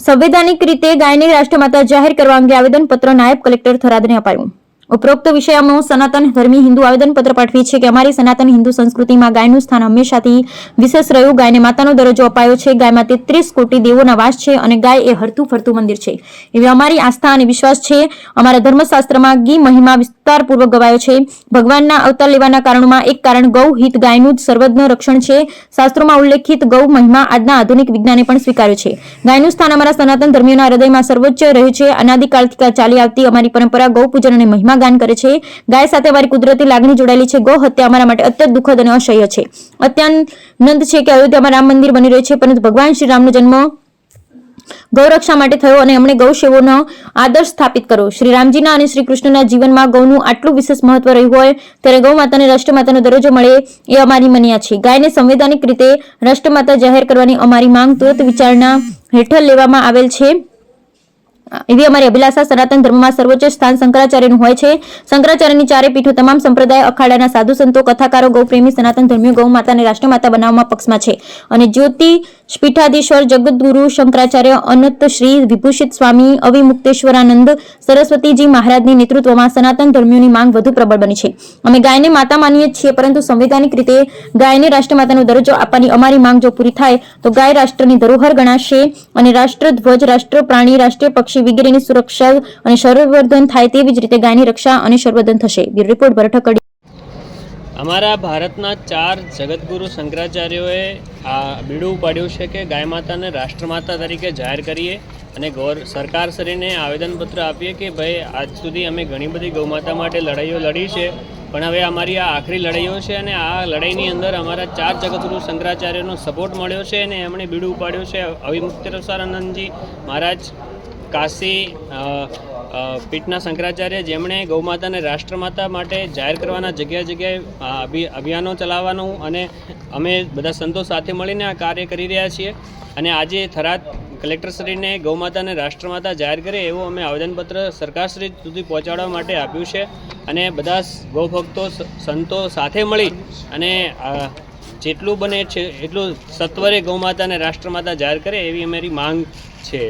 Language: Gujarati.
સંવૈધાનિક રીતે ગાયને રાષ્ટ્રમાતા જાહેર કરવા અંગે આવેદનપત્ર નાયબ કલેક્ટર થરાદને અપાયું। ઉપરોક્ત વિષયમાં સનાતન ધર્મી હિન્દુ આવેદનપત્ર પાઠવી છે કે અમારી સનાતન હિન્દુ સંસ્કૃતિમાં ગાયનું સ્થાન હંમેશાથી વિશેષ રહ્યું। ગાયને માતાનો દરજ્જો અપાયો છે। ગાયમાં 33 કોટી દેવોના વાસ છે અને ગાય એ હરતું ફરતું મંદિર છે એવી અમારી આસ્થા અને વિશ્વાસ છે। અમારા ધર્મશાસ્ત્રમાં ગી મહિમા વિસ્તારપૂર્વક ગવાયો છે। ભગવાનના અવતાર લેવાના કારણોમાં એક કારણ ગૌ હિત ગાયનું જ સર્વજ્ઞ રક્ષણ છે। શાસ્ત્રોમાં ઉલ્લેખિત ગૌ મહિમા આજના આધુનિક વિજ્ઞાને પણ સ્વીકાર્યો છે। ગાયનું સ્થાન અમારા સનાતન ધર્મીઓના હૃદયમાં સર્વોચ્ચ રહ્યું છે। અનાદિકાળથી ચાલી આવતી અમારી પરંપરા ગૌ પૂજન અને મહિમા ગાન કરે છે। ગાય સાથે અમારી કુદરતી લાગણી જોડાયેલી છે। ગૌ હત્યા અમારા માટે અત્યંત દુઃખદ અને અસહ્ય છે। અત્યાનંદ છે કે અયોધ્યામાં રામ મંદિર બની રહ્યું છે, પરંતુ ભગવાન શ્રી રામનો જન્મ ગૌરક્ષા માટે થયો અને એમણે ગૌ સેવાનો આદર્શ સ્થાપિત કર્યો। શ્રી રામજીના અને શ્રી કૃષ્ણના જીવનમાં ગૌનું આટલું વિશેષ મહત્વ રહ્યું હોય ત્યારે ગૌ માતાને રાષ્ટ્રમાતાનો દરજ્જો મળે એ અમારી મન્યા છે। ગાયને સંવૈધાનિક રીતે રાષ્ટ્રમાતા જાહેર કરવાની અમારી માંગ તુરંત વિચારણા હેઠળ લેવામાં આવેલ છે એવી અમારી અભિલાષા। સનાતન ધર્મમાં સર્વોચ્ચ સ્થાન શંકરાચાર્યનું હોય છે। શંકરાચાર્યની ચારે પીઠો તમામ સંપ્રદાય અખાડાના સાધુ સંતો કથાકારો ગૌપ્રેમી સનાતન ધર્મીઓ ગૌ માતાને રાષ્ટ્રમાતા બનાવવામાં પક્ષમાં છે અને જ્યોતિષપીઠાધીશ્વર જગતગુરુ શંકરાચાર્ય અનંત શ્રી વિભૂષિત સ્વામી અવિમુક્તેશ્વરાનંદ સરસ્વતીજી મહારાજની નેતૃત્વમાં સનાતન ધર્મીઓની માંગ વધુ પ્રબળ બની છે। અમે ગાયને માતા માનીએ છીએ, પરંતુ સંવૈધાનિક રીતે ગાયને રાષ્ટ્રમાતાનો દરજ્જો આપવાની અમારી માંગ જો પૂરી થાય તો ગાય રાષ્ટ્રની ધરોહર ગણાશે અને રાષ્ટ્રધ્વજ, રાષ્ટ્ર પ્રાણી, રાષ્ટ્રીય પક્ષી વગેરેની સુરક્ષા અને સંવર્ધન થાય તેવી જ રીતે ગાયની રક્ષા અને સંવર્ધન થશે। બ્યુરો રિપોર્ટ ભરત કડી। અમારા ભારતના 4 જગતગુરુ શંકરાચાર્યોએ આ બીડું પાડ્યું છે કે ગાય માતાને રાષ્ટ્રમાતા તરીકે જાહેર કરીએ અને સરકારશ્રીને આવેદનપત્ર આપીએ કે ભાઈ આજ સુધી અમે ઘણી બધી ગૌમાતા માટે લડાઈઓ લડી છે, પણ હવે અમારી આ આખરી લડાઈઓ છે અને આ લડાઈની અંદર અમારા 4 જગતગુરુ શંકરાચાર્યનો સપોર્ટ મળ્યો છે અને એમણે બીડું પાડ્યું છે અવિમુક્તેશ્વરાનંદજી મહારાજ કાશી પીઠના શંકરાચાર્ય, જેમણે ગૌમાતાને રાષ્ટ્રમાતા માટે જાહેર કરવાના જગ્યાએ જગ્યાએ અભિયાનો ચલાવવાનું અને અમે બધા સંતો સાથે મળીને આ કાર્ય કરી રહ્યા છીએ। અને આજે થરાદ કલેક્ટરશ્રીને ગૌમાતાને રાષ્ટ્રમાતા જાહેર કરે એવું અમે આવેદનપત્ર સરકારશ્રી સુધી પહોંચાડવા માટે આપ્યું છે અને બધા ગૌભક્તો સંતો સાથે મળી અને જેટલું બને છે એટલું સત્વરે ગૌમાતાને રાષ્ટ્રમાતા જાહેર કરે એવી અમારી માંગ છે।